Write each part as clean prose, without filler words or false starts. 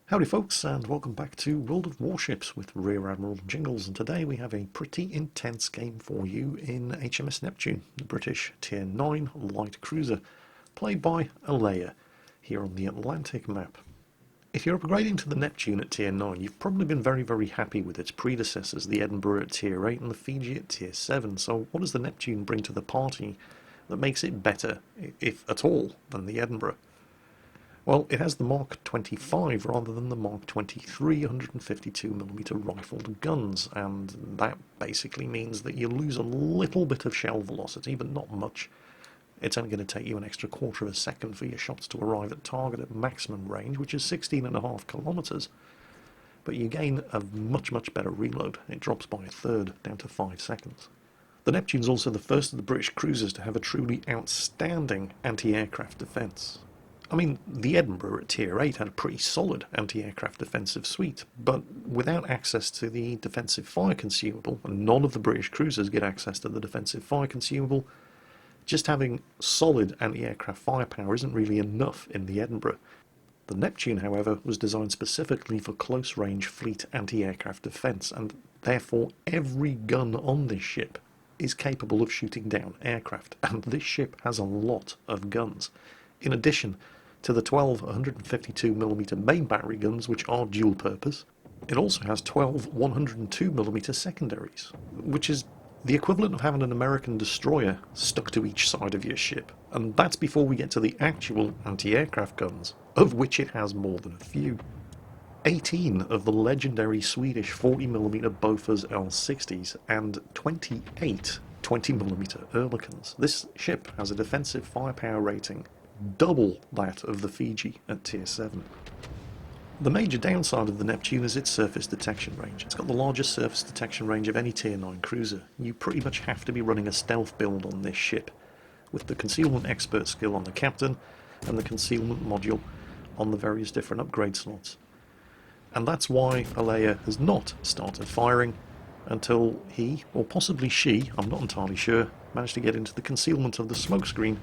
Howdy folks, and welcome back to World of Warships with Rear Admiral Jingles, and today we have a pretty intense game for you in HMS Neptune, the British Tier 9 light cruiser, played by Alea, here on the Atlantic map. If you're upgrading to the Neptune at Tier 9, you've probably been very happy with its predecessors, the Edinburgh at Tier 8 and the Fiji at Tier 7, so what does the Neptune bring to the party that makes it better, if at all, than the Edinburgh? Well, it has the Mark 25 rather than the Mark 23 152mm rifled guns, and that basically means that you lose a little bit of shell velocity, but not much. It's only going to take you an extra quarter of a second for your shots to arrive at target at maximum range, which is 16.5 kilometers. But you gain a much better reload. It drops by a third, down to 5 seconds. The Neptune's also the first of the British cruisers to have a truly outstanding anti-aircraft defence. I mean, the Edinburgh at Tier 8 had a pretty solid anti-aircraft defensive suite, but without access to the defensive fire consumable, and none of the British cruisers get access to the defensive fire consumable, just having solid anti-aircraft firepower isn't really enough in the Edinburgh. The Neptune, however, was designed specifically for close-range fleet anti-aircraft defence, and therefore every gun on this ship is capable of shooting down aircraft, and this ship has a lot of guns. In addition to the 12 152mm main battery guns, which are dual purpose, it also has 12 102mm secondaries, which is the equivalent of having an American destroyer stuck to each side of your ship, and that's before we get to the actual anti-aircraft guns, of which it has more than a few. 18 of the legendary Swedish 40mm Bofors L60s and 28 20mm Oerlikons. This ship has a defensive firepower rating double that of the Fiji at Tier 7. The major downside of the Neptune is its surface detection range. It's got the largest surface detection range of any Tier 9 cruiser. You pretty much have to be running a stealth build on this ship, with the concealment expert skill on the captain and the concealment module on the various different upgrade slots. And that's why Alea has not started firing until he, or possibly she, I'm not entirely sure, managed to get into the concealment of the smokescreen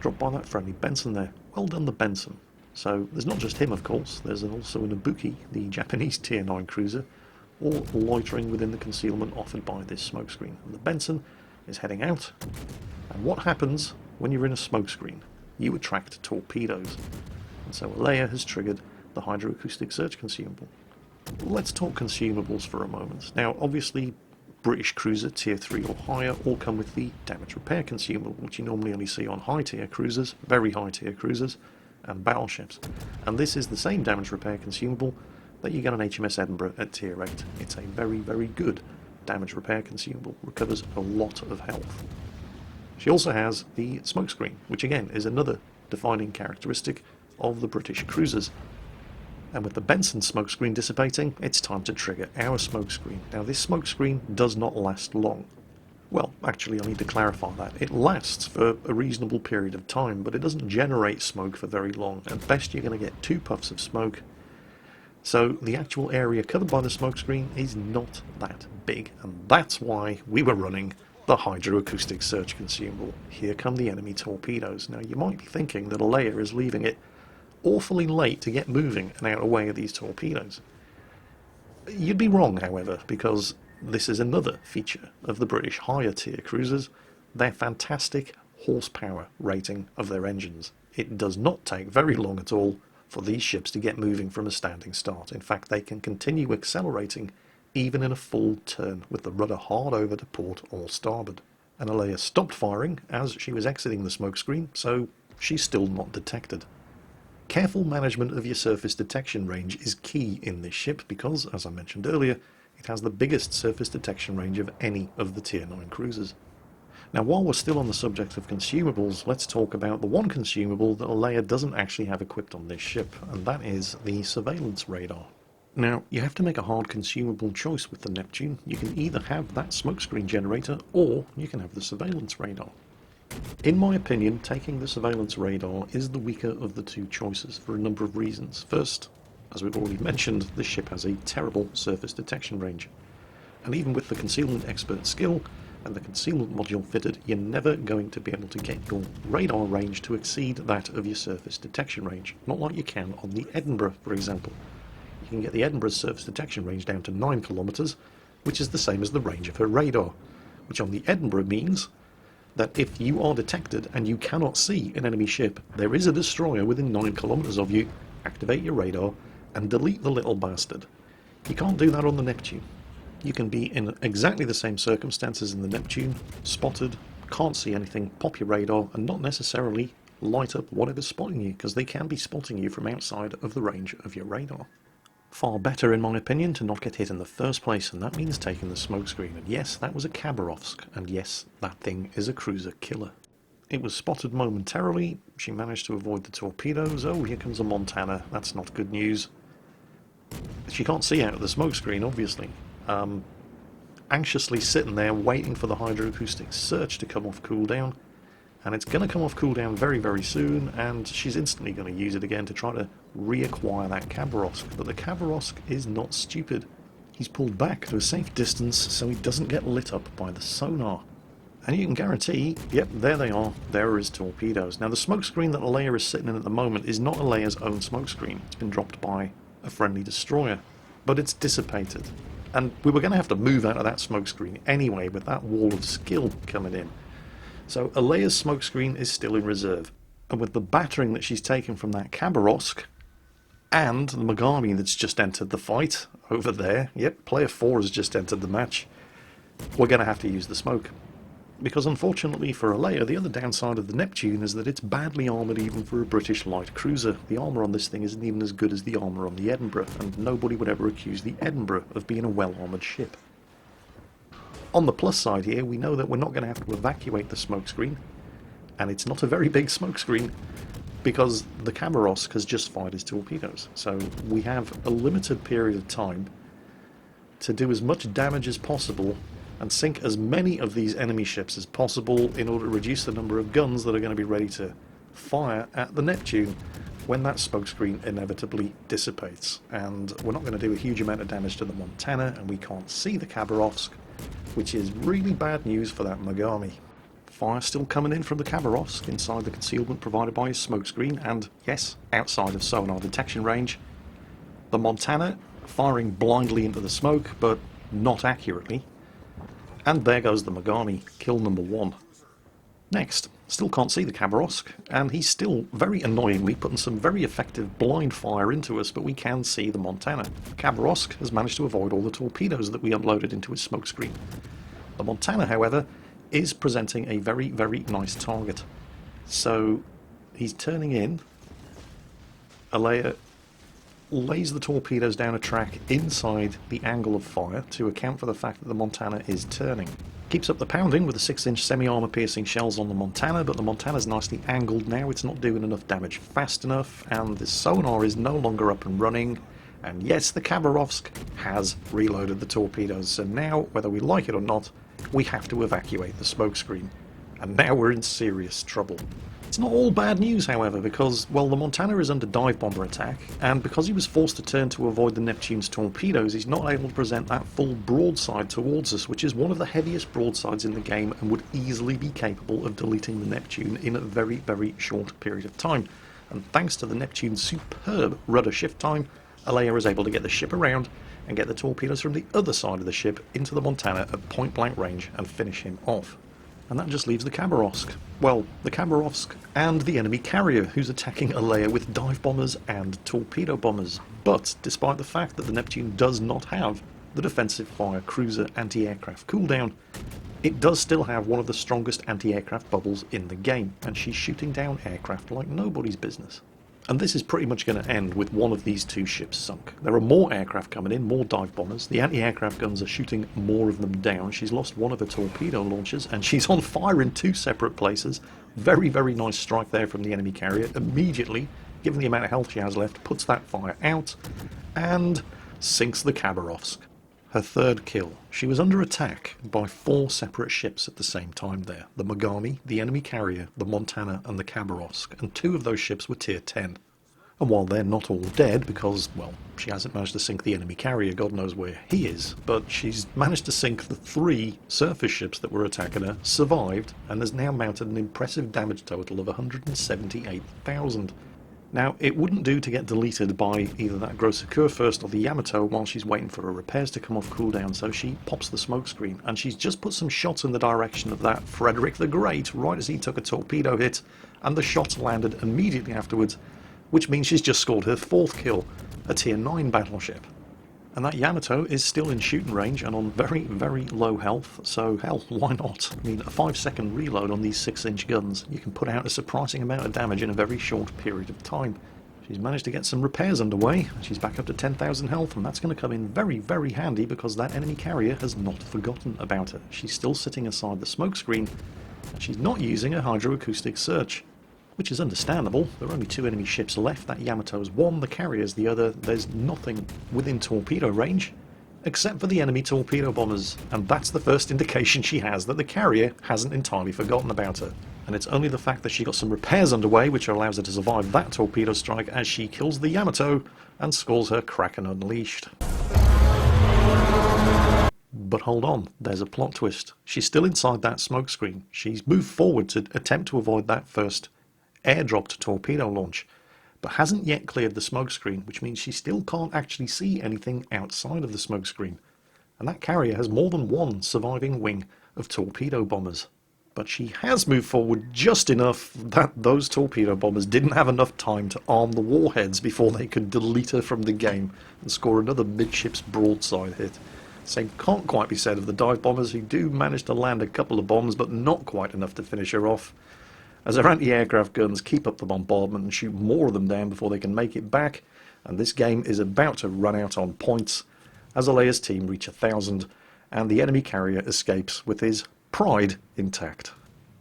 dropped by that friendly Benson there. Well done, the Benson. So there's not just him, of course, there's also an Ibuki, the Japanese Tier 9 cruiser, all loitering within the concealment offered by this smokescreen. And the Benson is heading out, and what happens when you're in a smokescreen? You attract torpedoes. And so Alea has triggered the hydroacoustic search consumable. Let's talk consumables for a moment. Now, obviously, British cruiser Tier 3 or higher all come with the damage repair consumable, which you normally only see on high tier cruisers, very high tier cruisers, and battleships. And this is the same damage repair consumable that you get on HMS Edinburgh at Tier 8. It's a very good damage repair consumable, recovers a lot of health. She also has the smokescreen, which again is another defining characteristic of the British cruisers. And with the Benson smokescreen dissipating, it's time to trigger our smokescreen. Now, this smokescreen does not last long. Well, actually, I need to clarify that. It lasts for a reasonable period of time, but it doesn't generate smoke for very long. At best, you're going to get 2 puffs of smoke. So the actual area covered by the smokescreen is not that big, and that's why we were running the hydroacoustic search consumable. Here come the enemy torpedoes. Now, you might be thinking that Alea is leaving it awfully late to get moving and out of the way of these torpedoes. You'd be wrong, however, because this is another feature of the British higher tier cruisers, their fantastic horsepower rating of their engines. It does not take very long at all for these ships to get moving from a standing start. In fact, they can continue accelerating even in a full turn with the rudder hard over to port or starboard. And Alea stopped firing as she was exiting the smokescreen, so she's still not detected. Careful management of your surface detection range is key in this ship because, as I mentioned earlier, it has the biggest surface detection range of any of the Tier 9 cruisers. Now, while we're still on the subject of consumables, let's talk about the one consumable that Alea doesn't actually have equipped on this ship, and that is the surveillance radar. Now, you have to make a hard consumable choice with the Neptune. You can either have that smokescreen generator, or you can have the surveillance radar. In my opinion, taking the surveillance radar is the weaker of the two choices for a number of reasons. First, as we've already mentioned, this ship has a terrible surface detection range. And even with the concealment expert skill and the concealment module fitted, you're never going to be able to get your radar range to exceed that of your surface detection range. Not like you can on the Edinburgh, for example. can get the Edinburgh's surface detection range down to 9 kilometres, which is the same as the range of her radar, which on the Edinburgh means that if you are detected and you cannot see an enemy ship, there is a destroyer within 9 kilometres of you, activate your radar and delete the little bastard. You can't do that on the Neptune. You can be in exactly the same circumstances in the Neptune, spotted, can't see anything, pop your radar and not necessarily light up whatever's spotting you, because they can be spotting you from outside of the range of your radar. Far better, in my opinion, to not get hit in the first place, and that means taking the smokescreen. And yes, that was a Khabarovsk, and yes, that thing is a cruiser killer. It was spotted momentarily, she managed to avoid the torpedoes. Oh, here comes a Montana, that's not good news. She can't see out of the smokescreen, obviously. Anxiously sitting there waiting for the hydroacoustic search to come off cooldown, and it's going to come off cooldown very, very soon, and she's instantly going to use it again to try to reacquire that Khabarovsk. But the Khabarovsk is not stupid. He's pulled back to a safe distance so he doesn't get lit up by the sonar. And you can guarantee, yep, there they are, there are his torpedoes. Now the smokescreen that Alea is sitting in at the moment is not Alea's own smokescreen. It's been dropped by a friendly destroyer, but it's dissipated. And we were going to have to move out of that smokescreen anyway with that wall of skill coming in. So Alea's smokescreen is still in reserve, and with the battering that she's taken from that Khabarovsk and the Mogami that's just entered the fight over there, yep, player 4 has just entered the match, we're going to have to use the smoke. Because unfortunately for Alea, the other downside of the Neptune is that it's badly armoured even for a British light cruiser. The armour on this thing isn't even as good as the armour on the Edinburgh, and nobody would ever accuse the Edinburgh of being a well-armoured ship. On the plus side here, we know that we're not going to have to evacuate the smokescreen, and it's not a very big smokescreen, because the Khabarovsk has just fired his torpedoes. So we have a limited period of time to do as much damage as possible and sink as many of these enemy ships as possible in order to reduce the number of guns that are going to be ready to fire at the Neptune when that smokescreen inevitably dissipates. And we're not going to do a huge amount of damage to the Montana, and we can't see the Khabarovsk, which is really bad news for that Mogami. Fire still coming in from the Khabarovsk inside the concealment provided by his smokescreen, and yes, outside of sonar detection range. The Montana firing blindly into the smoke, but not accurately. And there goes the Mogami, kill number 1. Next, still can't see the Khabarovsk, and he's still very annoyingly putting some very effective blind fire into us, but we can see the Montana. Khabarovsk has managed to avoid all the torpedoes that we unloaded into his smokescreen. The Montana, however, is presenting a very, very nice target. So he's turning in. Alea lays the torpedoes down a track inside the angle of fire to account for the fact that the Montana is turning. Keeps up the pounding with the 6-inch semi-armour piercing shells on the Montana, but the Montana's nicely angled now. It's not doing enough damage fast enough, and the sonar is no longer up and running. And yes, the Khabarovsk has reloaded the torpedoes, so now, whether we like it or not, we have to evacuate the smokescreen. And now we're in serious trouble. It's not all bad news, however, because, well, the Montana is under dive bomber attack, and because he was forced to turn to avoid the Neptune's torpedoes, he's not able to present that full broadside towards us, which is one of the heaviest broadsides in the game and would easily be capable of deleting the Neptune in a very, very short period of time. And thanks to the Neptune's superb rudder shift time, Alea is able to get the ship around and get the torpedoes from the other side of the ship into the Montana at point-blank range and finish him off. And that just leaves the Khabarovsk. Well, the Khabarovsk and the enemy carrier, who's attacking Alea with dive bombers and torpedo bombers. But despite the fact that the Neptune does not have the defensive fire cruiser anti-aircraft cooldown, it does still have one of the strongest anti-aircraft bubbles in the game, and she's shooting down aircraft like nobody's business. And this is pretty much going to end with one of these two ships sunk. There are more aircraft coming in, more dive bombers. The anti-aircraft guns are shooting more of them down. She's lost one of her torpedo launchers, and she's on fire in 2 separate places. Very, very nice strike there from the enemy carrier. Immediately, given the amount of health she has left, puts that fire out, and sinks the Khabarovsk. Her 3rd kill. She was under attack by 4 separate ships at the same time there. The Mogami, the enemy carrier, the Montana and the Khabarovsk, and 2 of those ships were tier 10. And while they're not all dead, because, well, she hasn't managed to sink the enemy carrier, God knows where he is, but she's managed to sink the 3 surface ships that were attacking her, survived, and has now mounted an impressive damage total of 178,000. Now, it wouldn't do to get deleted by either that Grosseur first or the Yamato while she's waiting for her repairs to come off cooldown, so she pops the smoke screen, and she's just put some shots in the direction of that Frederick the Great right as he took a torpedo hit, and the shots landed immediately afterwards, which means she's just scored her 4th kill, a tier 9 battleship. And that Yamato is still in shooting range and on very, very low health, so hell, why not? I mean, a 5-second reload on these 6-inch guns, you can put out a surprising amount of damage in a very short period of time. She's managed to get some repairs underway, she's back up to 10,000 health, and that's going to come in very, very handy because that enemy carrier has not forgotten about her. She's still sitting aside the smoke screen, and she's not using a hydroacoustic search. Which is understandable. There are only 2 enemy ships left. That Yamato's one, the carrier's the other. There's nothing within torpedo range except for the enemy torpedo bombers, and that's the first indication she has that the carrier hasn't entirely forgotten about her. And it's only the fact that she got some repairs underway which allows her to survive that torpedo strike as she kills the Yamato and scores her Kraken Unleashed. But hold on, there's a plot twist. She's still inside that smoke screen. She's moved forward to attempt to avoid that first airdropped torpedo launch, but hasn't yet cleared the smoke screen, which means she still can't actually see anything outside of the smoke screen. And that carrier has more than one surviving wing of torpedo bombers. But she has moved forward just enough that those torpedo bombers didn't have enough time to arm the warheads before they could delete her from the game and score another midships broadside hit. Same can't quite be said of the dive bombers, who do manage to land a couple of bombs, but not quite enough to finish her off, as her anti-aircraft guns keep up the bombardment and shoot more of them down before they can make it back, and this game is about to run out on points as Alea's team reach 1,000 and the enemy carrier escapes with his pride intact.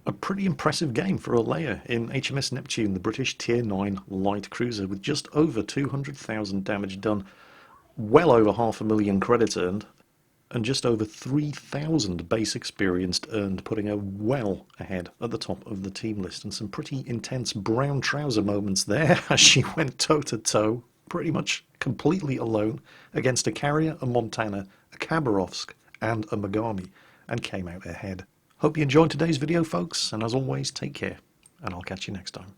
A pretty impressive game for Alea in HMS Neptune, the British tier 9 light cruiser, with just over 200,000 damage done, well over 500,000 credits earned, and just over 3,000 base experience earned, putting her well ahead at the top of the team list. And some pretty intense brown trouser moments there as she went toe-to-toe, pretty much completely alone, against a carrier, a Montana, a Khabarovsk and a Megami, and came out ahead. Hope you enjoyed today's video, folks, and as always, take care, and I'll catch you next time.